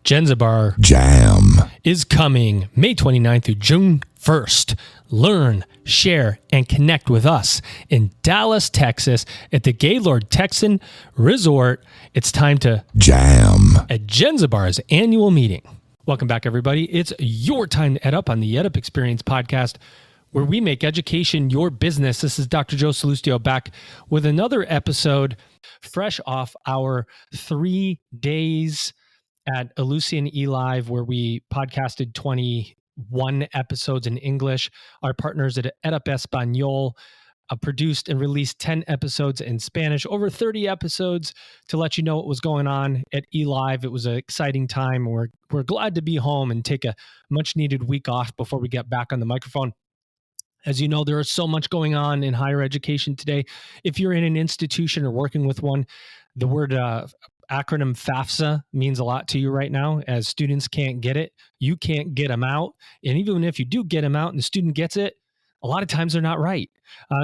Jenzabar Jam is coming May 29th through June 1st. Learn, share, and connect with us in Dallas, Texas at the Gaylord Texan Resort. It's time to jam. at Jenzabar's annual meeting. Welcome back, everybody. It's your time to Ed Up on the Ed Up Experience podcast, where we make education your business. This is Dr. Joe Salustio back with another episode fresh off our 3 days at Ellucian eLive, where we podcasted 21 episodes in English. Our partners at Ed Up Espanol produced and released 10 episodes in Spanish, over 30 episodes to let you know what was going on at eLive. It was an exciting time. We're glad to be home and take a much needed week off before we get back on the microphone. As you know, there is so much going on in higher education today. If you're in an institution or working with one, the word acronym FAFSA means a lot to you right now, as students can't get it. You can't get them out. And even if you do get them out and the student gets it, a lot of times they're not right.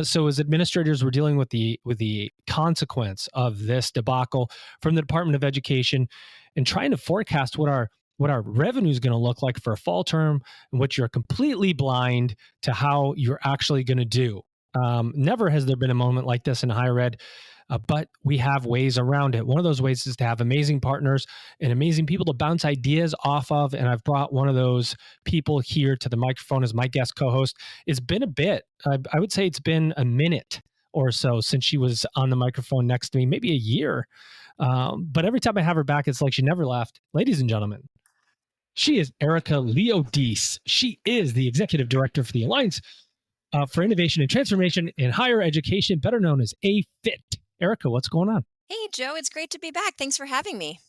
So as administrators, we're dealing with the consequence of this debacle from the Department of Education and trying to forecast what our revenue is going to look like for a fall term, and what you're completely blind to how you're actually going to do. Never has there been a moment like this in higher ed, but we have ways around it. One of those ways is to have amazing partners and amazing people to bounce ideas off of. And I've brought one of those people here to the microphone as my guest co-host. It's been a bit. I would say it's been a minute or so since she was on the microphone next to me, maybe a year. But every time I have her back, it's like she never left. Ladies and gentlemen, she is Erica Leodice. She is the Executive Director for the Alliance for Innovation and Transformation in Higher Education, better known as AFIT. Erica, what's going on? Hey, Joe, it's great to be back. Thanks for having me.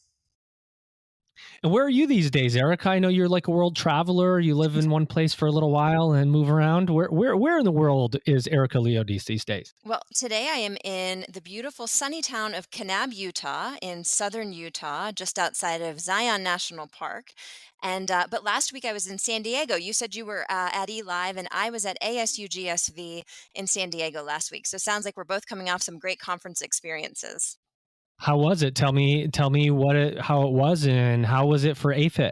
And where are you these days, Erica? I know you're like a world traveler. You live in one place for a little while and move around. Where in the world is Erica Leodice these days? Well, today I am in the beautiful sunny town of Kanab, Utah, in southern Utah, just outside of Zion National Park. And but last week I was in San Diego. You said you were at eLive, and I was at ASU GSV in San Diego last week. So it sounds like we're both coming off some great conference experiences. How was it? Tell me how it was, and how was it for AFIT?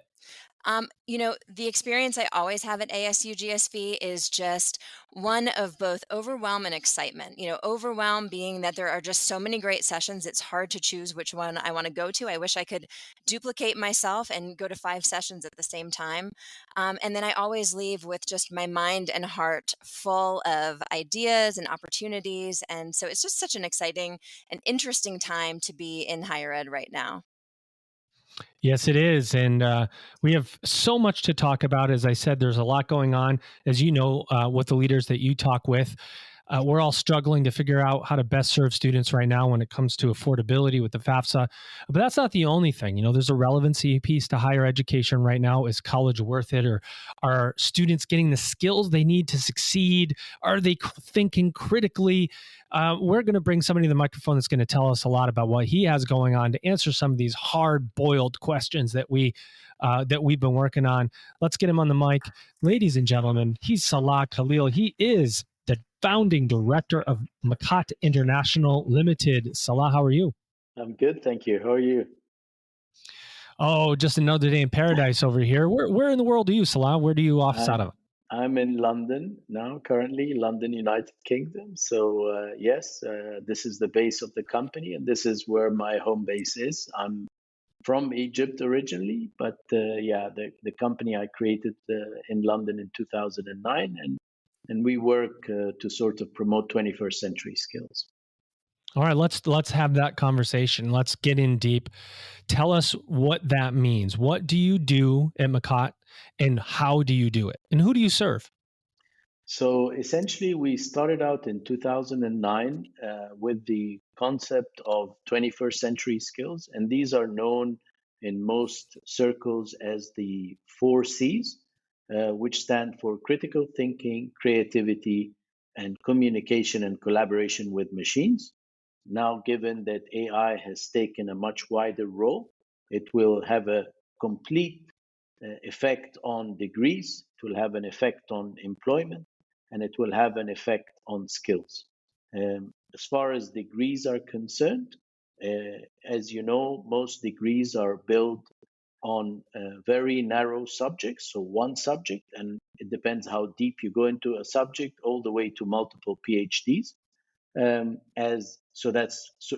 The experience I always have at ASU GSV is just one of both overwhelm and excitement. Overwhelm being that there are just so many great sessions, it's hard to choose which one I want to go to. I wish I could duplicate myself and go to 5 sessions at the same time. And then I always leave with just my mind and heart full of ideas and opportunities. And so it's just such an exciting and interesting time to be in higher ed right now. Yes, it is. And we have so much to talk about. As I said, there's a lot going on. As you know, with the leaders that you talk with, we're all struggling to figure out how to best serve students right now when it comes to affordability with the FAFSA. But that's not the only thing. There's a relevancy piece to higher education right now. Is college worth it? Or are students getting the skills they need to succeed? Are they thinking critically? We're going to bring somebody to the microphone that's going to tell us a lot about what he has going on to answer some of these hard-boiled questions that we've been working on. Let's get him on the mic. Ladies and gentlemen, he's Salah Khalil. He is the founding director of Macat International Limited. Salah, how are you? I'm good, thank you. How are you? Oh, just another day in paradise over here. Where in the world are you, Salah? Where do you office out of? I'm in London now, currently, London, United Kingdom. So yes, this is the base of the company, and this is where my home base is. I'm from Egypt originally, but the company I created in London in 2009, and we work to sort of promote 21st century skills. All right, let's have that conversation. Let's get in deep. Tell us what that means. What do you do at Macat, and how do you do it? And who do you serve? So essentially, we started out in 2009 with the concept of 21st century skills. And these are known in most circles as the 4 C's, which stand for critical thinking, creativity, and communication and collaboration with machines. Now, given that AI has taken a much wider role, it will have a complete effect on degrees, it will have an effect on employment, and it will have an effect on skills. As far as degrees are concerned, as you know, most degrees are billed on very narrow subjects, so one subject, and it depends how deep you go into a subject, all the way to multiple PhDs. That's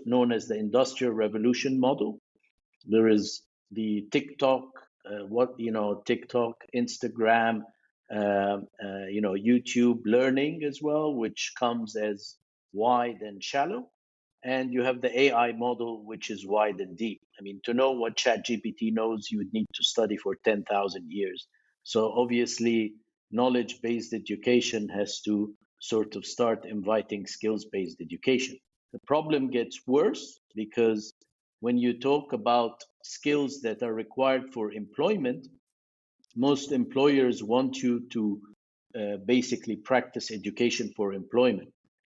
known as the Industrial Revolution model. There is the TikTok, TikTok, Instagram, YouTube learning as well, which comes as wide and shallow. And you have the AI model, which is wide and deep. I mean, to know what ChatGPT knows, you would need to study for 10,000 years. So obviously, knowledge-based education has to sort of start inviting skills-based education. The problem gets worse because when you talk about skills that are required for employment, most employers want you to basically practice education for employment.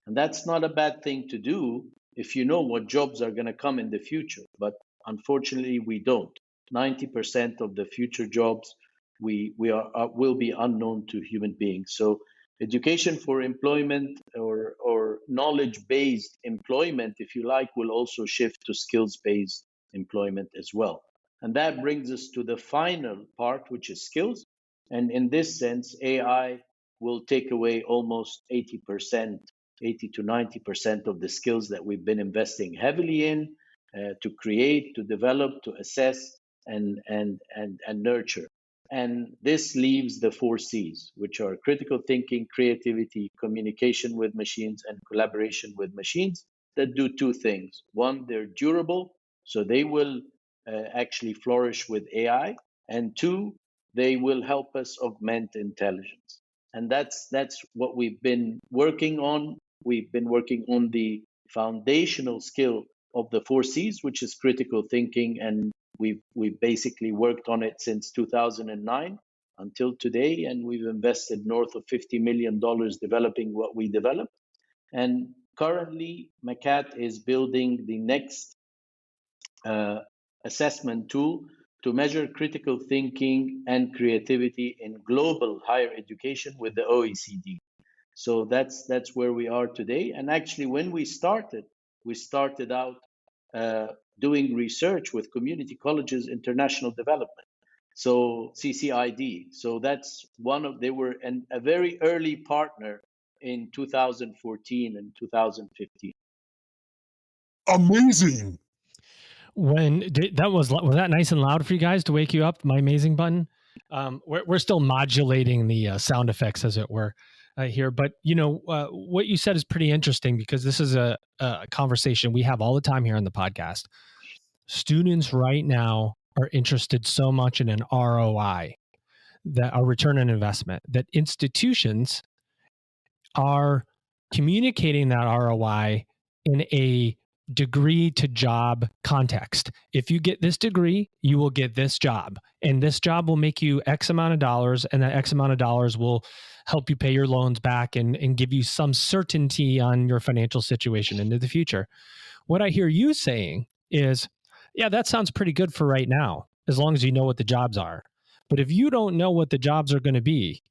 And that's not a bad thing to do if you know what jobs are going to come in the future. But unfortunately, we don't. 90% of the future jobs will be unknown to human beings. So education for employment or knowledge-based employment, if you like, will also shift to skills-based employment as well. And that brings us to the final part, which is skills. And in this sense, AI will take away almost 80%, 80 to 90% of the skills that we've been investing heavily in to create, to develop, to assess, and nurture. And this leaves the 4 C's, which are critical thinking, creativity, communication with machines, and collaboration with machines that do 2 things. One, they're durable, so they will actually flourish with AI. And 2, they will help us augment intelligence. And that's what we've been working on. We've been working on the foundational skill of the 4 C's, which is critical thinking, and we've basically worked on it since 2009 until today, and we've invested north of $50 million developing what we developed. And currently, Macat is building the next assessment tool to measure critical thinking and creativity in global higher education with the OECD. So that's where we are today. And actually, when we started out doing research with Community Colleges International Development, so CCID. So that's they were a very early partner in 2014 and 2015. Amazing. Was that nice and loud for you guys to wake you up? My amazing button. We're still modulating the sound effects, as it were, here. But what you said is pretty interesting, because this is a conversation we have all the time here on the podcast. Students right now are interested so much in an ROI, that a return on investment, that institutions are communicating that ROI in a degree to job context. If you get this degree, you will get this job, and this job will make you X amount of dollars, and that X amount of dollars will help you pay your loans back and give you some certainty on your financial situation into the future. What I hear you saying is, yeah, that sounds pretty good for right now, as long as you know what the jobs are. But if you don't know what the jobs are going to be,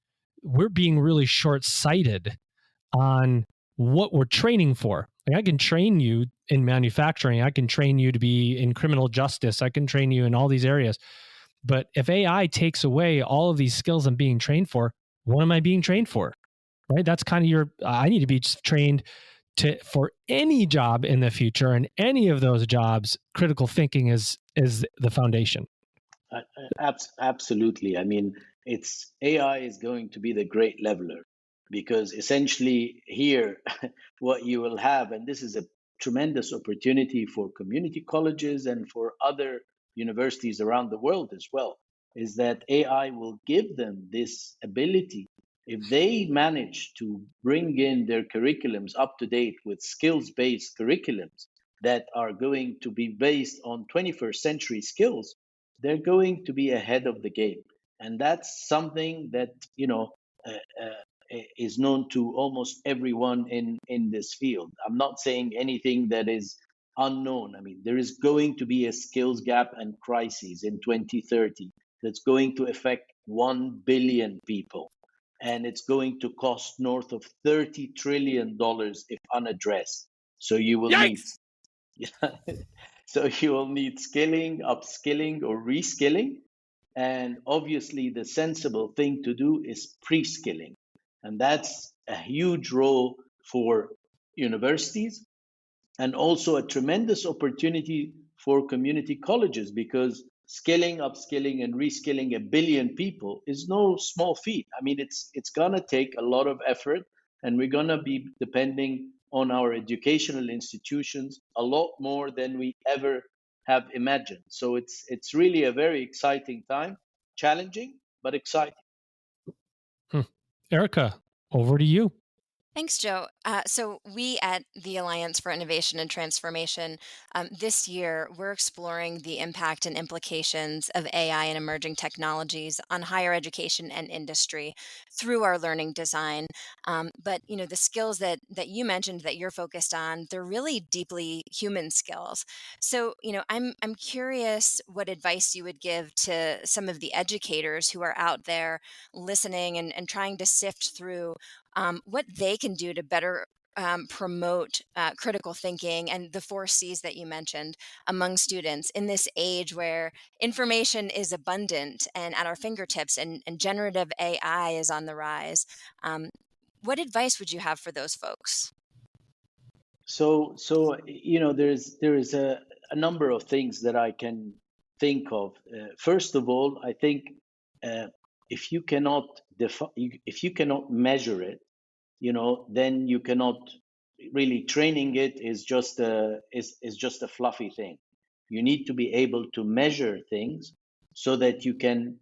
we're being really short-sighted on what we're training for. Like, I can train you in manufacturing. I can train you to be in criminal justice. I can train you in all these areas. But if AI takes away all of these skills I'm being trained for, what am I being trained for? Right? That's kind of I need to be trained for any job in the future, and any of those jobs, critical thinking is the foundation. Absolutely. I mean, AI is going to be the great leveler, because essentially here, what you will have, and this is a tremendous opportunity for community colleges and for other universities around the world as well, is that AI will give them this ability. If they manage to bring in their curriculums up to date with skills-based curriculums that are going to be based on 21st century skills, they're going to be ahead of the game. And that's something that, is known to almost everyone in this field. I'm not saying anything that is unknown. I mean, there is going to be a skills gap and crisis in 2030 that's going to affect 1 billion people. And it's going to cost north of $30 trillion if unaddressed. So you will need So you will need skilling, upskilling, or reskilling. And obviously, the sensible thing to do is pre skilling. And that's a huge role for universities and also a tremendous opportunity for community colleges because skilling, upskilling, and reskilling 1 billion people is no small feat. I mean, it's gonna take a lot of effort, and we're gonna be depending on our educational institutions a lot more than we ever have imagined. So it's really a very exciting time, challenging but exciting. Hmm. Erica, over to you. Thanks, Joe. So, we at the Alliance for Innovation and Transformation, this year, we're exploring the impact and implications of AI and emerging technologies on higher education and industry through our learning design. But the skills that you mentioned that you're focused on, they're really deeply human skills. So, I'm curious what advice you would give to some of the educators who are out there listening and trying to sift through what they can do to better promote critical thinking and the 4 C's that you mentioned among students in this age where information is abundant and at our fingertips and generative AI is on the rise. Um, what advice would you have for those folks? There is a number of things that I can think of. First of all, I think uh, if you cannot if you cannot measure it, then you cannot really training it is just a fluffy thing. You need to be able to measure things so that you can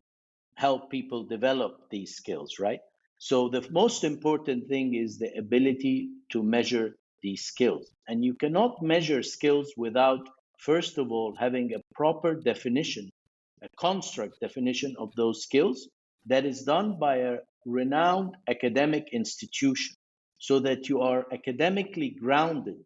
help people develop these skills, right? So the most important thing is the ability to measure these skills. And you cannot measure skills without, first of all, having a proper definition, a construct definition of those skills that is done by a renowned academic institution so that you are academically grounded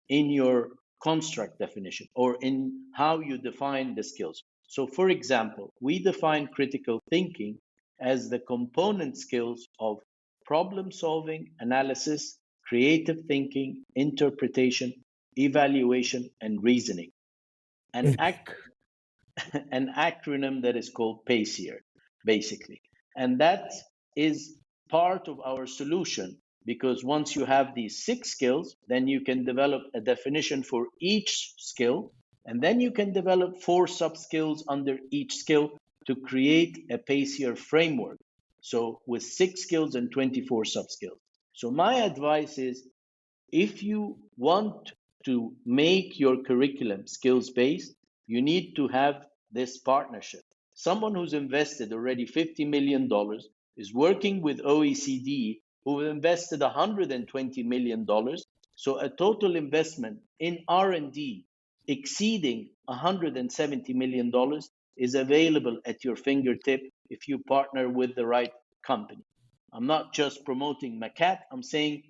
in your construct definition or in how you define the skills. So, for example, we define critical thinking as the component skills of problem solving, analysis, creative thinking, interpretation, evaluation, and reasoning. An, ac- an acronym that is called PACER, basically. And that is part of our solution because once you have these 6 skills, then you can develop a definition for each skill. And then you can develop 4 sub skills under each skill to create a PACER framework. So, with 6 skills and 24 sub skills. So, my advice is if you want to make your curriculum skills based, you need to have this partnership. Someone who's invested already $50 million is working with OECD, who invested $120 million. So a total investment in R&D exceeding $170 million is available at your fingertip if you partner with the right company. I'm not just promoting Macat, I'm saying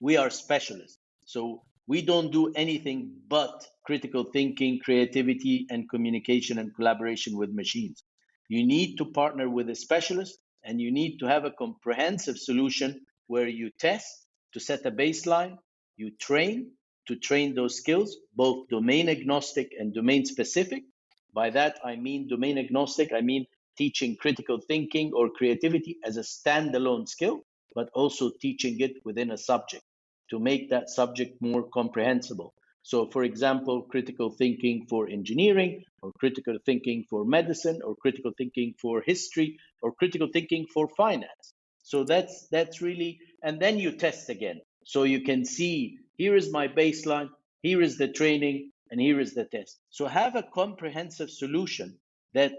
we are specialists. So we don't do anything but critical thinking, creativity, and communication and collaboration with machines. You need to partner with a specialist and you need to have a comprehensive solution where you test to set a baseline, you train to train those skills, both domain agnostic and domain specific. By that, I mean domain agnostic, I mean teaching critical thinking or creativity as a standalone skill, but also teaching it within a subject to make that subject more comprehensible. So, for example, critical thinking for engineering, or critical thinking for medicine, or critical thinking for history, or critical thinking for finance. So that's really, and then you test again. So you can see here is my baseline, here is the training, and here is the test. So have a comprehensive solution that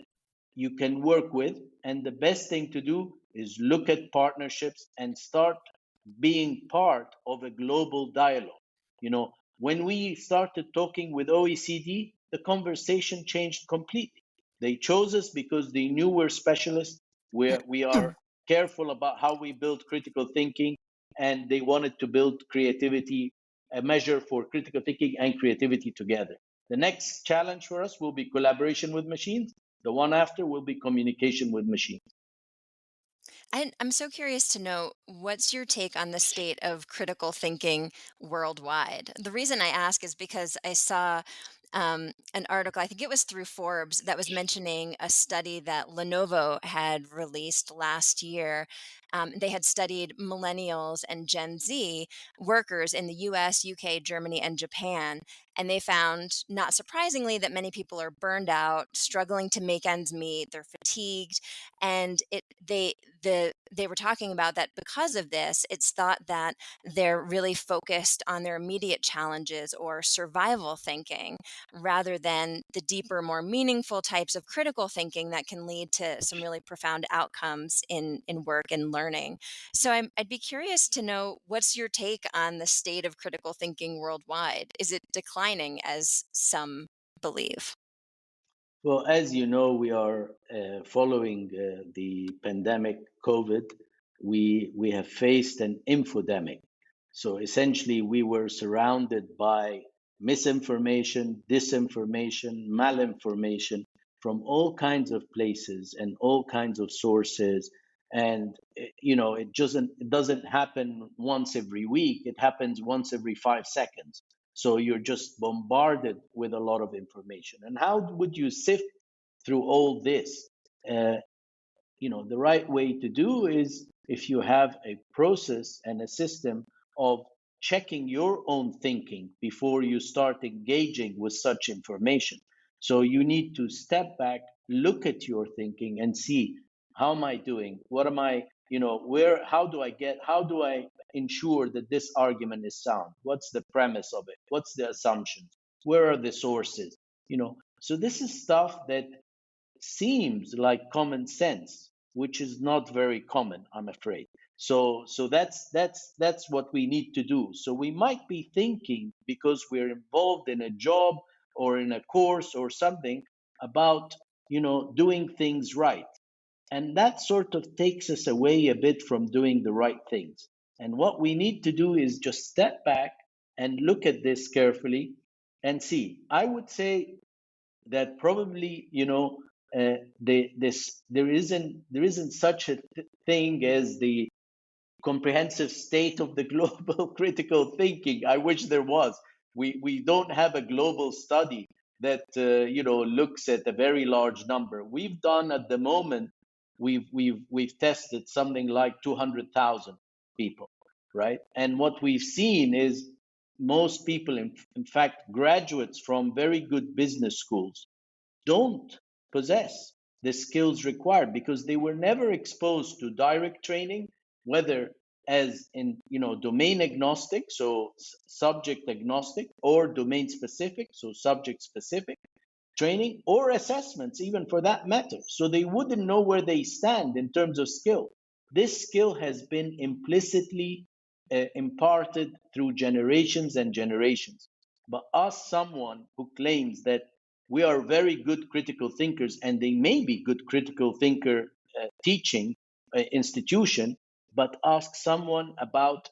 you can work with. And the best thing to do is look at partnerships and start being part of a global dialogue. You know, when we started talking with OECD, the conversation changed completely. They chose us because they knew we're specialists, we are careful about how we build critical thinking, and they wanted to build creativity, a measure for critical thinking and creativity together. The next challenge for us will be collaboration with machines. The one after will be communication with machines. I'm so curious to know what's your take on the state of critical thinking worldwide? The reason I ask is because I saw an article, I think it was through Forbes, that was mentioning a study that Lenovo had released last year. They had studied millennials and Gen Z workers in the US, UK, Germany, and Japan. And they found, not surprisingly, that many people are burned out, struggling to make ends meet, they're fatigued. And they were talking about that because of this, it's thought that they're really focused on their immediate challenges or survival thinking rather than the deeper, more meaningful types of critical thinking that can lead to some really profound outcomes in work and learning. So I'd be curious to know, what's your take on the state of critical thinking worldwide? Is it declining, as some believe? Well, as you know, we are following the pandemic COVID. We have faced an infodemic. So essentially, we were surrounded by misinformation, disinformation, malinformation from all kinds of places and all kinds of sources. And it doesn't happen once every week. It happens once every 5 seconds. So you're just bombarded with a lot of information. And how would you sift through all this? Uh, the right way to do is if you have a process and a system of checking your own thinking before you start engaging with such information. So you need to step back, look at your thinking and see, how am I doing? What am I, how do I ensure that this argument is sound? What's the premise of it? What's the assumptions? Where are the sources? So this is stuff that seems like common sense, which is not very common, I'm afraid. So that's what we need to do. So we might be thinking, because we're involved in a job or in a course or something, about doing things right, and that sort of takes us away a bit from doing the right things. And what we need to do is just step back and look at this carefully and see. I would say that probably there isn't such a thing as the comprehensive state of the global critical thinking. I wish there was. We don't have a global study that looks at a very large number. We've done at the moment, we've tested something like 200,000 people, right? And what we've seen is most people, in fact, graduates from very good business schools, don't possess the skills required because they were never exposed to direct training, whether as in domain agnostic, so subject agnostic, or domain specific, so subject specific training, or assessments, even for that matter. So they wouldn't know where they stand in terms of skill. This skill has been implicitly imparted through generations and generations. But ask someone who claims that we are very good critical thinkers, and they may be good critical thinker teaching institution, but ask someone about,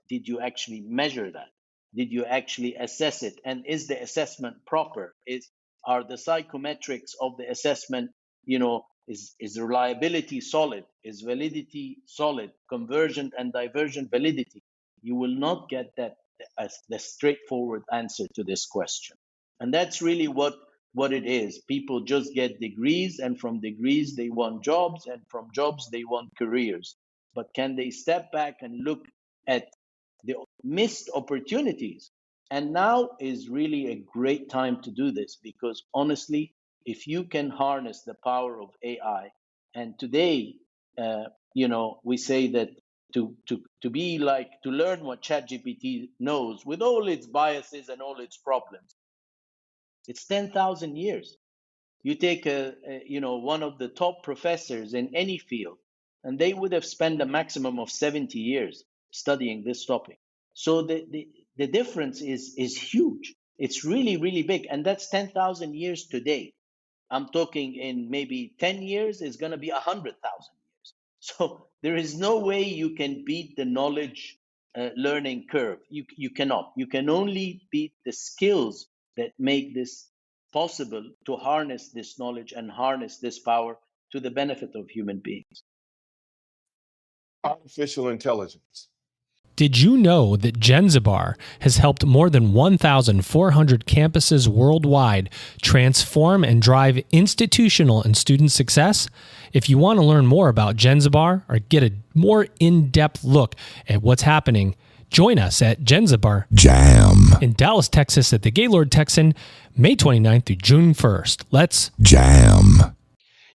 did you actually measure that? Did you actually assess it? And is the assessment proper? Are the psychometrics of the assessment, is reliability solid? Is validity solid? Convergent and divergent validity? You will not get that as the straightforward answer to this question. And that's really what it is. People just get degrees, and from degrees they want jobs, and from jobs they want careers. But can they step back and look at the missed opportunities? And now is really a great time to do this, because honestly, if you can harness the power of AI, and today, we say that to learn what ChatGPT knows with all its biases and all its problems, it's 10,000 years. You take one of the top professors in any field, and they would have spent a maximum of 70 years studying this topic. So the difference is huge. It's really, really big. And that's 10,000 years today. I'm talking in maybe 10 years, it's going to be 100,000 years. So there is no way you can beat the knowledge learning curve. You cannot. You can only beat the skills that make this possible, to harness this knowledge and harness this power to the benefit of human beings. Artificial intelligence. Did you know that Jenzabar has helped more than 1,400 campuses worldwide transform and drive institutional and student success? If you want to learn more about Jenzabar or get a more in-depth look at what's happening, join us at Jenzabar Jam in Dallas, Texas at the Gaylord Texan, May 29th through June 1st. Let's Jam.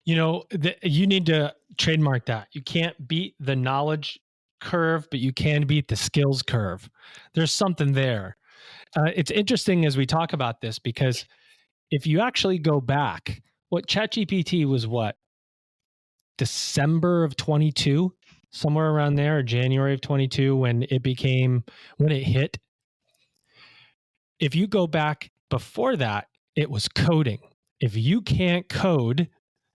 You know, you need to trademark that. You can't beat the knowledge curve, but you can beat the skills curve. There's something there. It's interesting as we talk about this, because if you actually go back, what ChatGPT was December of 22, somewhere around there, or January of 22, when it hit. If you go back before that, it was coding. If you can't code,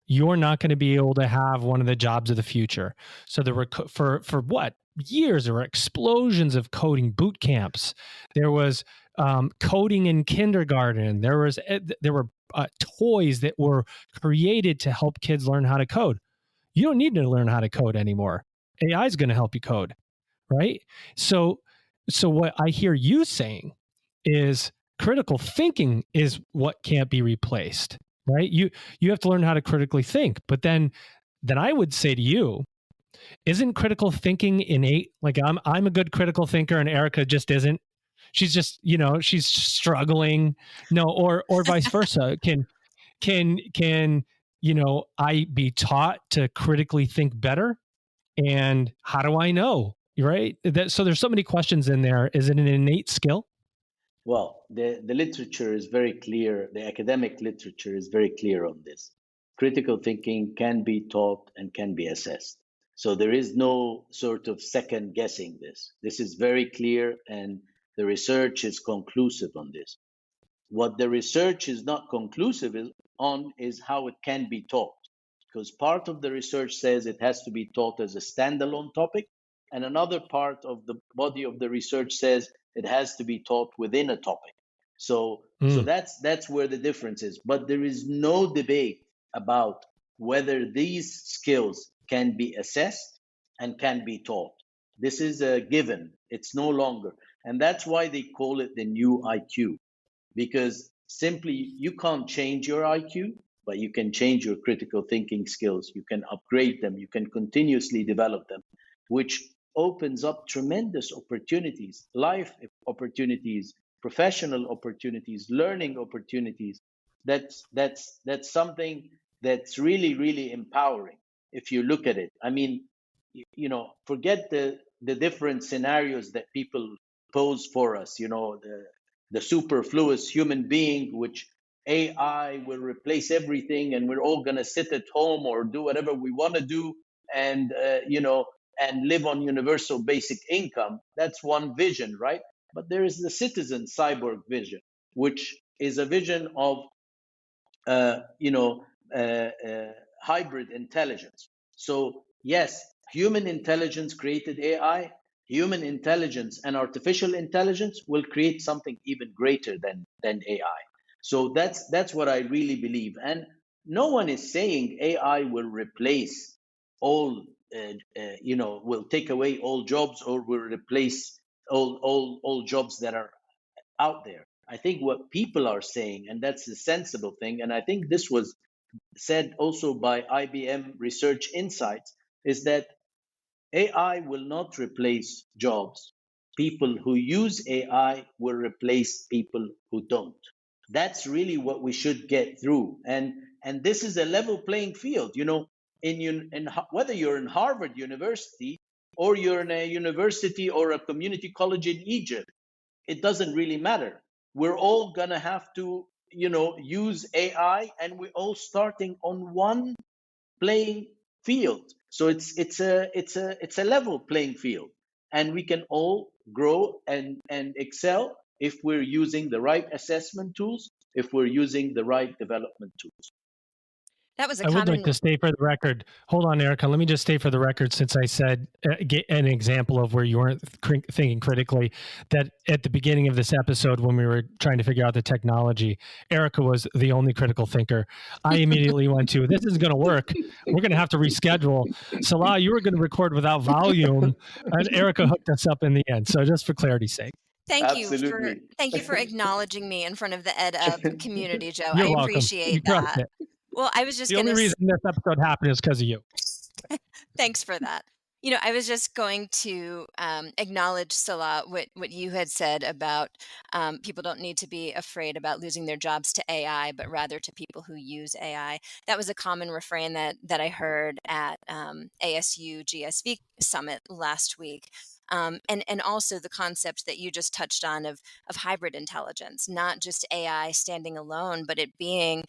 you're not going to be able to have one of the jobs of the future. So there were for what years there were explosions of coding boot camps. There was coding in kindergarten. There were toys that were created to help kids learn how to code. You don't need to learn how to code anymore. AI is going to help you code, right? So what I hear you saying is critical thinking is what can't be replaced, right? You have to learn how to critically think. But then I would say to you, isn't critical thinking innate? Like I'm a good critical thinker and Erica just isn't. She's just, she's struggling. No, or vice versa. Can I be taught to critically think better? And how do I know? Right? So there's so many questions in there. Is it an innate skill? Well, the literature is very clear. The academic literature is very clear on this. Critical thinking can be taught and can be assessed. So there is no sort of second guessing this. This is very clear, and the research is conclusive on this. What the research is not conclusive on is how it can be taught, because part of the research says it has to be taught as a standalone topic, and another part of the body of the research says it has to be taught within a topic. So that's where the difference is. But there is no debate about whether these skills can be assessed and can be taught. This is a given. It's no longer. And that's why they call it the new IQ, because simply you can't change your IQ, but you can change your critical thinking skills. You can upgrade them. You can continuously develop them, which opens up tremendous opportunities, life opportunities, professional opportunities, learning opportunities. That's something that's really, really empowering if you look at it. I mean, forget the different scenarios that people pose for us. The superfluous human being, which AI will replace everything, and we're all going to sit at home or do whatever we want to do, and and live on universal basic income. That's one vision, right? But there is the citizen cyborg vision, which is a vision of uh, you know hybrid intelligence. So yes, human intelligence created AI. Human intelligence and artificial intelligence will create something even greater than AI. So that's what I really believe. And no one is saying AI will replace all, will take away all jobs, or will replace all jobs that are out there. I think what people are saying, and that's the sensible thing, and I think this was said also by IBM Research Insights, is that AI will not replace jobs. People who use AI will replace people who don't. That's really what we should get through, and this is a level playing field. In whether you're in Harvard University or you're in a university or a community college in Egypt, it doesn't really matter. We're all gonna have to, use AI, and we're all starting on one playing field. So it's a level playing field, and we can all grow and excel if we're using the right assessment tools, if we're using the right development tools. That was a I would like common. to state for the record. Hold on, Erica. Let me just state for the record, since I said get an example of where you weren't thinking critically, that at the beginning of this episode, when we were trying to figure out the technology, Erica was the only critical thinker. I immediately went to, this isn't going to work. We're going to have to reschedule. Salah, you were going to record without volume, and Erica hooked us up in the end. So just for clarity's sake. Thank you Absolutely. for acknowledging me in front of the EdUp community, Joe. You're I welcome. appreciate You crushed that. it. Well, I was just The going only reason this episode happened is because of you. Thanks for that. I was just going to acknowledge, Salah, what you had said about people don't need to be afraid about losing their jobs to AI, but rather to people who use AI. That was a common refrain that I heard at ASU GSV Summit last week. And also the concept that you just touched on of hybrid intelligence, not just AI standing alone, but it being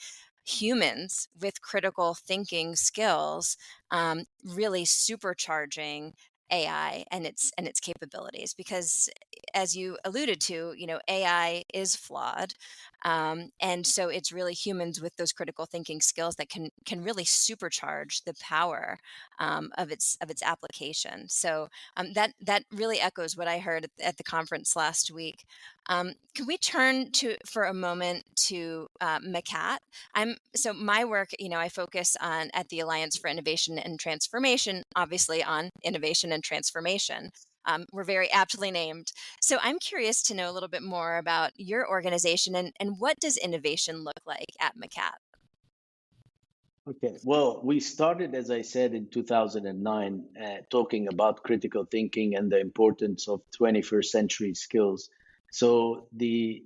humans with critical thinking skills, really supercharging AI and its capabilities. Because as you alluded to, AI is flawed, and so it's really humans with those critical thinking skills that can really supercharge the power of its application. So that really echoes what I heard at the conference last week. Can we turn to for a moment to Macat? So my work, I focus on at the Alliance for Innovation and Transformation, obviously on innovation and transformation. We're very aptly named. So I'm curious to know a little bit more about your organization and what does innovation look like at Macat? Okay. Well, we started, as I said, in 2009, talking about critical thinking and the importance of 21st century skills. So the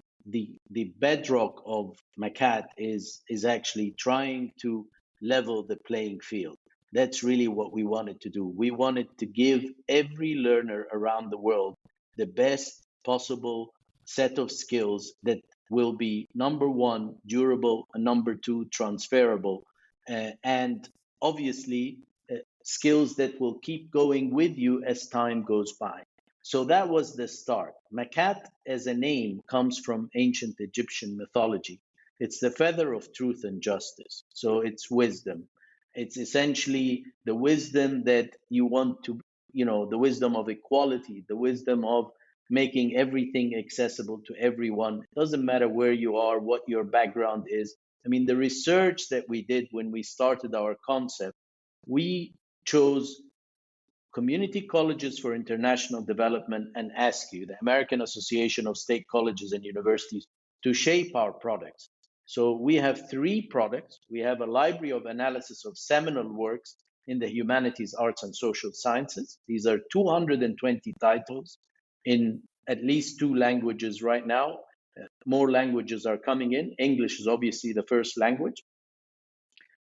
bedrock of Macat is actually trying to level the playing field. That's really what we wanted to do. We wanted to give every learner around the world the best possible set of skills that will be, number one, durable, and number two, transferable, and obviously skills that will keep going with you as time goes by. So that was the start. Macat as a name comes from ancient Egyptian mythology. It's the feather of truth and justice. So it's wisdom. It's essentially the wisdom that you want to, the wisdom of equality, the wisdom of making everything accessible to everyone. It doesn't matter where you are, what your background is. I mean, the research that we did when we started our concept, we chose community colleges for international development and ASCU, the American Association of State Colleges and Universities, to shape our products. So we have three products. We have a library of analysis of seminal works in the humanities, arts, and social sciences. These are 220 titles in at least two languages right now. More languages are coming in. English is obviously the first language.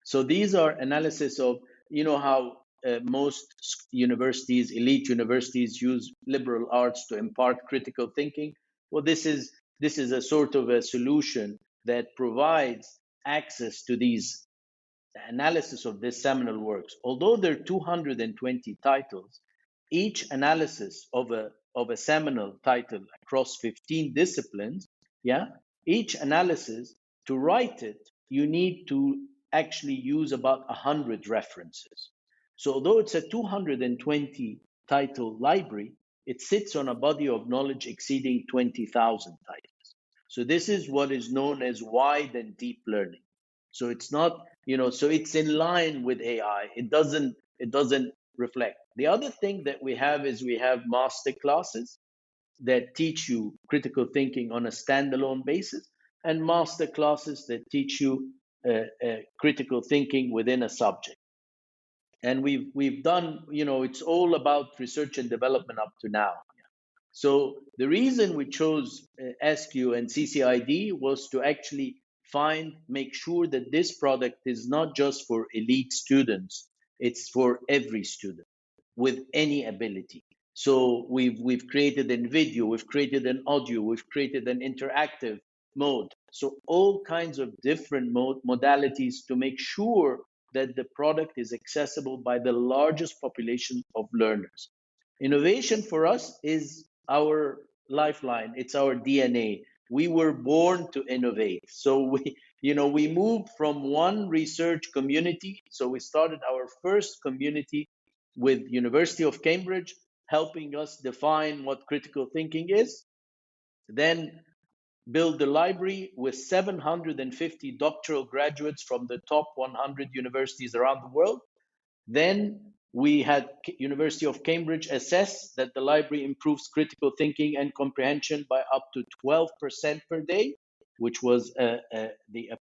So these are analysis of, how most universities, elite universities, use liberal arts to impart critical thinking. Well, this is a sort of a solution that provides access to these analysis of these seminal works. Although there are 220 titles, each analysis of a seminal title across 15 disciplines, yeah, each analysis, to write it, you need to actually use about 100 references. So although it's a 220 title library, it sits on a body of knowledge exceeding 20,000 titles. So this is what is known as wide and deep learning. So it's not, so it's in line with AI. It doesn't reflect. The other thing that we have is we have master classes that teach you critical thinking on a standalone basis, and master classes that teach you critical thinking within a subject. And we've done, it's all about research and development up to now. So the reason we chose SQ and CCID was to actually make sure that this product is not just for elite students, it's for every student with any ability. So we've created in video, we've created an audio, we've created an interactive mode. So all kinds of different modalities to make sure that the product is accessible by the largest population of learners. Innovation for us is our lifeline. It's our DNA. We were born to innovate. So We moved from one research community. So we started our first community with University of Cambridge, helping us define what critical thinking is. Then build the library with 750 doctoral graduates from the top 100 universities around the world. Then we had University of Cambridge assess that the library improves critical thinking and comprehension by up to 12% per day, which was a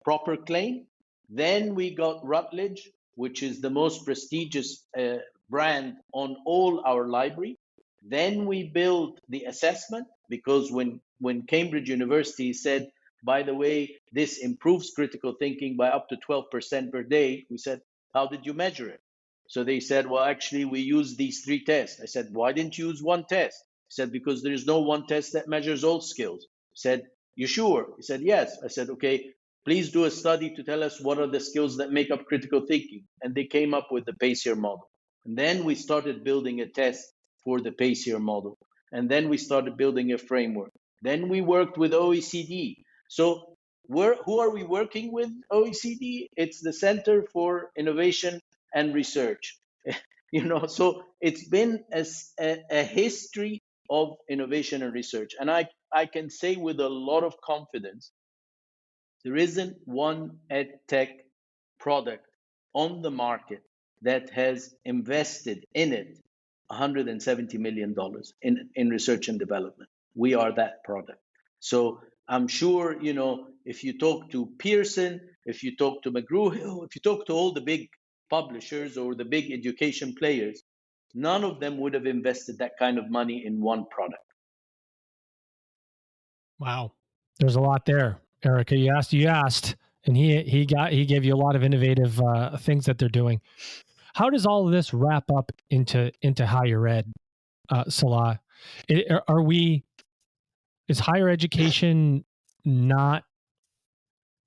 proper claim. Then we got Routledge, which is the most prestigious brand on all our library. Then we built the assessment, because when Cambridge University said, by the way, this improves critical thinking by up to 12% per day, we said, how did you measure it? So they said, well, actually, we use these 3 tests. I said, why didn't you use one test? He said, because there is no one test that measures all skills. I said, you sure? He said, yes. I said, okay, please do a study to tell us what are the skills that make up critical thinking. And they came up with the PACER model. And then we started building a test for the PACER model. And then we started building a framework. Then we worked with OECD. So who are we working with, OECD? It's the Center for Innovation and Research. So it's been a history of innovation and research. And I can say with a lot of confidence, there isn't one EdTech product on the market that has invested in it $170 million in research and development. We are that product. So I'm sure, if you talk to Pearson, if you talk to McGraw-Hill, if you talk to all the big publishers or the big education players, none of them would have invested that kind of money in one product. Wow. There's a lot there, Erica. You asked, and he gave you a lot of innovative things that they're doing. How does all of this wrap up into higher ed, Salah? Is higher education not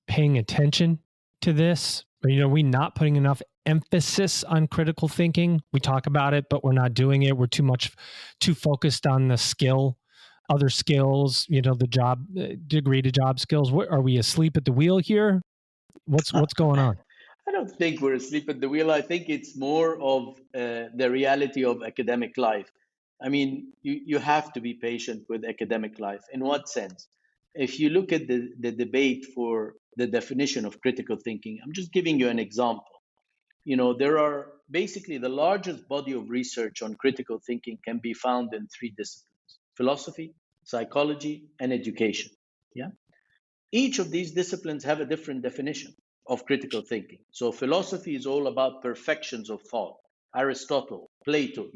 paying attention to this? Or, we not putting enough emphasis on critical thinking? We talk about it, but we're not doing it. We're too focused on the skill, other skills, the job degree to job skills. Are we asleep at the wheel here? What's going on? I don't think we're asleep at the wheel. I think it's more of the reality of academic life. I mean, you have to be patient with academic life. In what sense? If you look at the debate for the definition of critical thinking, I'm just giving you an example. There are basically the largest body of research on critical thinking can be found in 3 disciplines: philosophy, psychology, and education. Yeah. Each of these disciplines have a different definition of critical thinking. So philosophy is all about perfections of thought. Aristotle, Plato,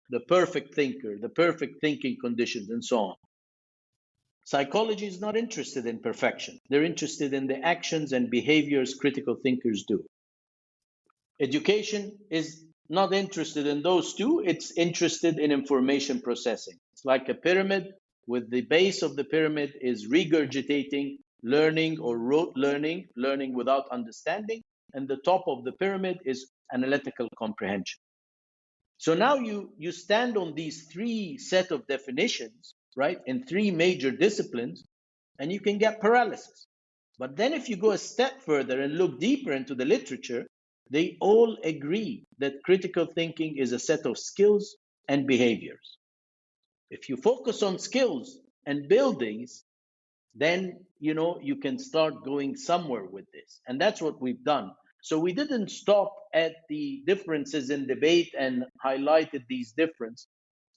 the perfect thinker, the perfect thinking conditions, and so on. Psychology is not interested in perfection. They're interested in the actions and behaviors critical thinkers do. Education is not interested in those two. It's interested in information processing. It's like a pyramid, with the base of the pyramid is regurgitating, learning or rote learning without understanding, and the top of the pyramid is analytical comprehension. So now you stand on these 3 set of definitions, right, in 3 major disciplines, and you can get paralysis. But then if you go a step further and look deeper into the literature, they all agree that critical thinking is a set of skills and behaviors. If you focus on skills and buildings, then you can start going somewhere with this. And that's what we've done. So we didn't stop at the differences in debate and highlighted these differences.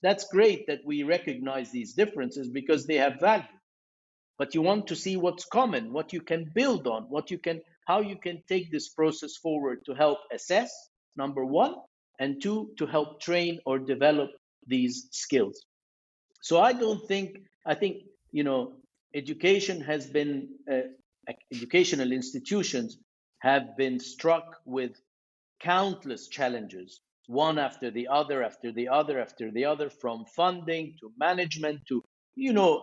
That's great that we recognize these differences because they have value. But you want to see what's common, what you can build on, how you can take this process forward to help assess, number 1, and 2, to help train or develop these skills. So I think, education has been, educational institutions have been struck with countless challenges, one after the other, from funding to management to,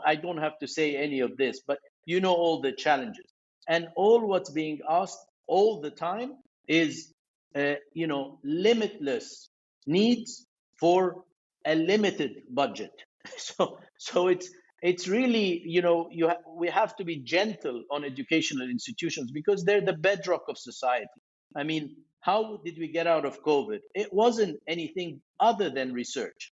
I don't have to say any of this, but all the challenges. And all what's being asked all the time is, limitless needs for a limited budget. So it's really, we have to be gentle on educational institutions because they're the bedrock of society. I mean, how did we get out of COVID? It wasn't anything other than research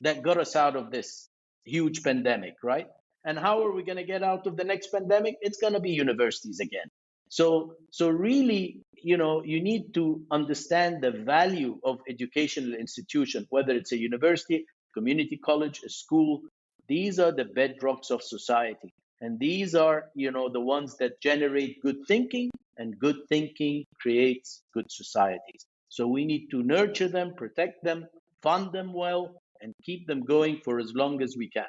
that got us out of this huge pandemic, right? And how are we going to get out of the next pandemic? It's going to be universities again. So really, you need to understand the value of educational institution, whether it's a university, community college, a school. These are the bedrocks of society. And these are, the ones that generate good thinking, and good thinking creates good societies. So we need to nurture them, protect them, fund them well, and keep them going for as long as we can.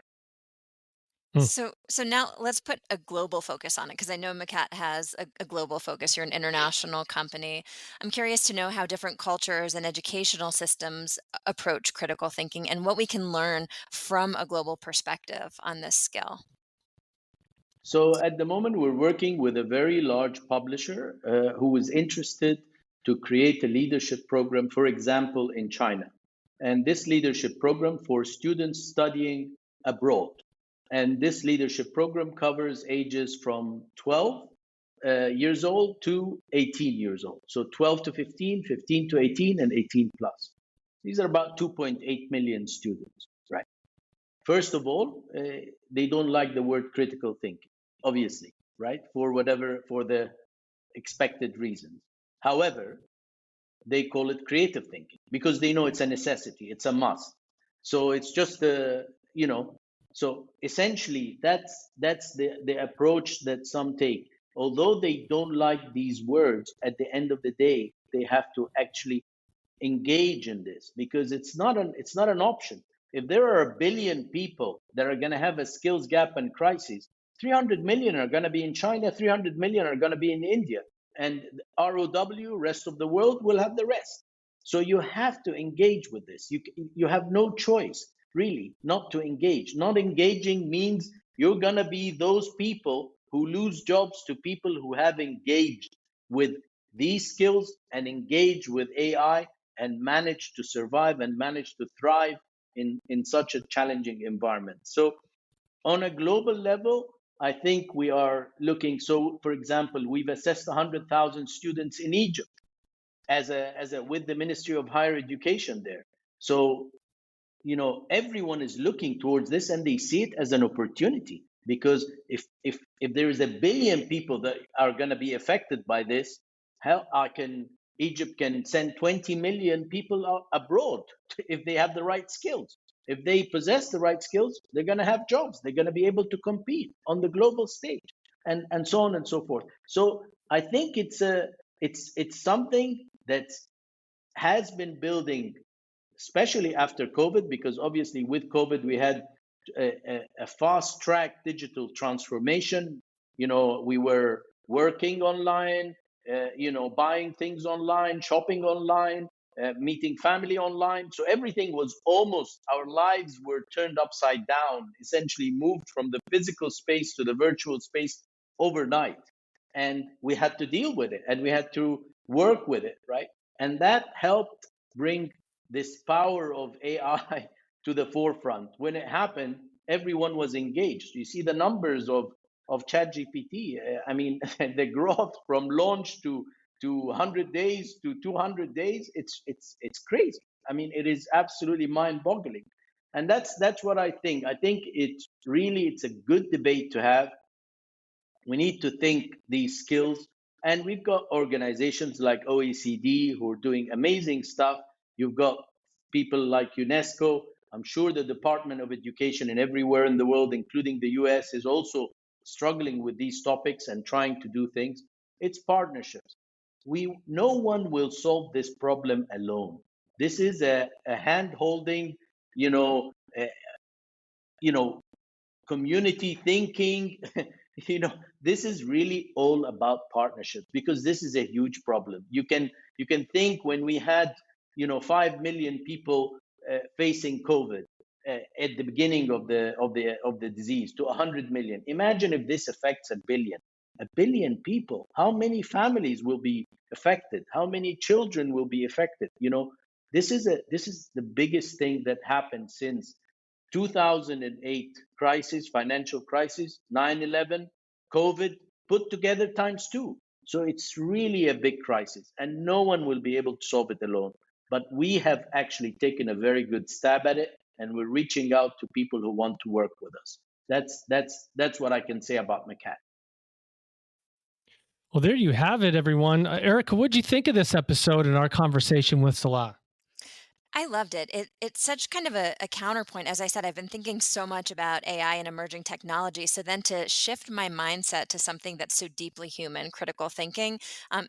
So now let's put a global focus on it because I know Macat has a global focus. You're an international company. I'm curious to know how different cultures and educational systems approach critical thinking and what we can learn from a global perspective on this skill. So at the moment, we're working with a very large publisher who is interested to create a leadership program, for example, in China. And this leadership program for students studying abroad. And this leadership program covers ages from 12 years old to 18 years old. So 12 to 15, 15 to 18, and 18 plus. These are about 2.8 million students, right? First of all, they don't like the word critical thinking, obviously, right? For the expected reasons. However, they call it creative thinking because they know it's a necessity, it's a must. So it's just so essentially that's the approach that some take. Although they don't like these words, at the end of the day, they have to actually engage in this because it's not an option. If there are a billion people that are going to have a skills gap and crisis, 300 million are going to be in China, 300 million are going to be in India, and ROW, rest of the world, will have the rest. So you have to engage with this. You have no choice really not to engage. Not engaging means you're going to be those people who lose jobs to people who have engaged with these skills and engage with AI and manage to survive and manage to thrive in such a challenging environment. So on a global level, I think we are looking. So, for example, we've assessed 100,000 students in Egypt as a with the Ministry of Higher Education there. So, everyone is looking towards this and they see it as an opportunity because if there is a billion people that are going to be affected by this, how Egypt can send 20 million people abroad if they have the right skills. If they possess the right skills, they're going to have jobs. They're going to be able to compete on the global stage, and so on and so forth. So I think it's something that has been building, especially after COVID, because obviously with COVID we had a fast track digital transformation. We were working online, buying things online, shopping online, meeting family online. So everything was our lives were turned upside down, essentially moved from the physical space to the virtual space overnight. And we had to deal with it and we had to work with it, right? And that helped bring this power of AI to the forefront. When it happened, everyone was engaged. You see the numbers of ChatGPT. I mean, the growth from launch to 100 days to 200 days, it's crazy. I mean, it is absolutely mind-boggling. And that's what I think. I think it's a good debate to have. We need to think these skills, and we've got organizations like OECD who are doing amazing stuff. You've got people like UNESCO. I'm sure the Department of Education and everywhere in the world, including the US, is also struggling with these topics and trying to do things. It's partnerships. No one will solve this problem alone. This is a hand holding, you know, uh, community thinking. This is really all about partnerships because this is a huge problem. You can think when we had 5 million people facing COVID at the beginning of the disease to 100 million. Imagine if this affects a billion people. How many families will be affected? How many children will be affected? This is the biggest thing that happened since 2008 crisis, financial crisis, 9/11, COVID, put together times two. So it's really a big crisis, and no one will be able to solve it alone. But we have actually taken a very good stab at it, and we're reaching out to people who want to work with us. That's what I can say about Macat. Well, there you have it, everyone. Erica, what'd you think of this episode and our conversation with Salah? I loved it. It's such kind of a counterpoint. As I said, I've been thinking so much about AI and emerging technology. So then to shift my mindset to something that's so deeply human, critical thinking,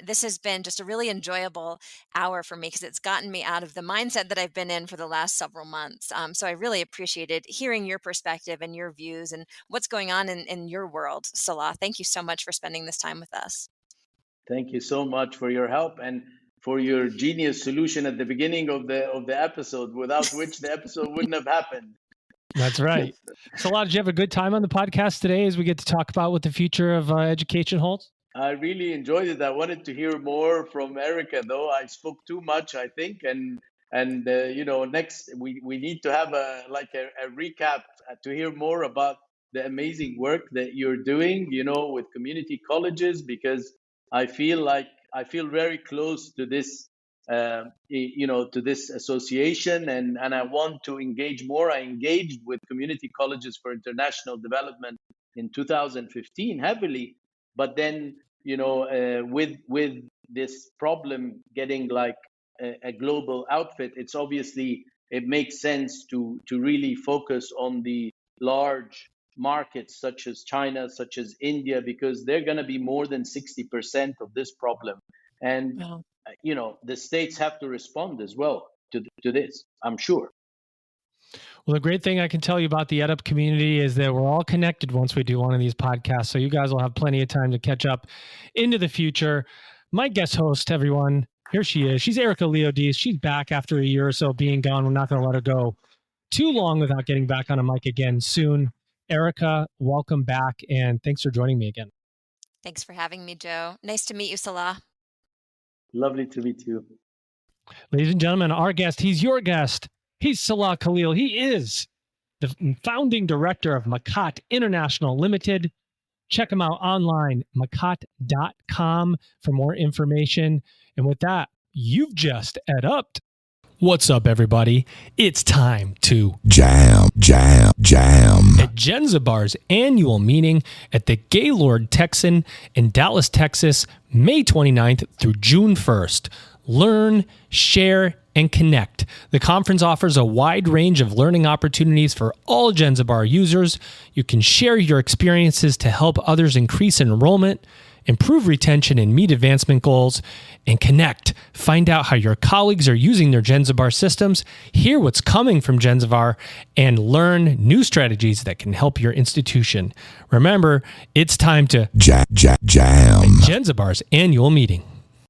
this has been just a really enjoyable hour for me because it's gotten me out of the mindset that I've been in for the last several months. So I really appreciated hearing your perspective and your views and what's going on in your world. Salah, thank you so much for spending this time with us. Thank you so much for your help and for your genius solution at the beginning of the episode, without which the episode wouldn't have happened. That's right. Salah, did you have a good time on the podcast today as we get to talk about what the future of education holds? I really enjoyed it. I wanted to hear more from Erica, though. I spoke too much, I think, and next we need to have a recap to hear more about the amazing work that you're doing, with community colleges, because I feel very close to this, to this association, and I want to engage more. I engaged with Community Colleges for International Development in 2015 heavily, but then with this problem getting like a global outfit, it makes sense to really focus on the large markets such as China, such as India, because they're going to be more than 60% of this problem. And, Wow. The states have to respond as well to this, I'm sure. Well, the great thing I can tell you about the EdUp community is that we're all connected once we do one of these podcasts. So you guys will have plenty of time to catch up into the future. My guest host, everyone, here she is. She's Erica Leodice. She's back after a year or so being gone. We're not going to let her go too long without getting back on a mic again soon. Erica, welcome back, and thanks for joining me again. Thanks for having me, Joe. Nice to meet you, Salah. Lovely to meet you. Ladies and gentlemen, our guest, he's your guest. He's Salah Khalil. He is the founding director of Macat International Limited. Check him out online, macat.com, for more information. And with that, you've just EdUp'd. What's up, everybody? It's time to jam at Jenzabar's annual meeting at the Gaylord Texan in Dallas, Texas, May 29th through June 1st. Learn, share, and connect. The conference offers a wide range of learning opportunities for all Jenzabar users. You can share your experiences to help others increase enrollment, improve retention and meet advancement goals, and connect. Find out how your colleagues are using their Jenzabar systems, hear what's coming from Jenzabar, and learn new strategies that can help your institution. Remember, it's time to jam at Jenzabar's annual meeting.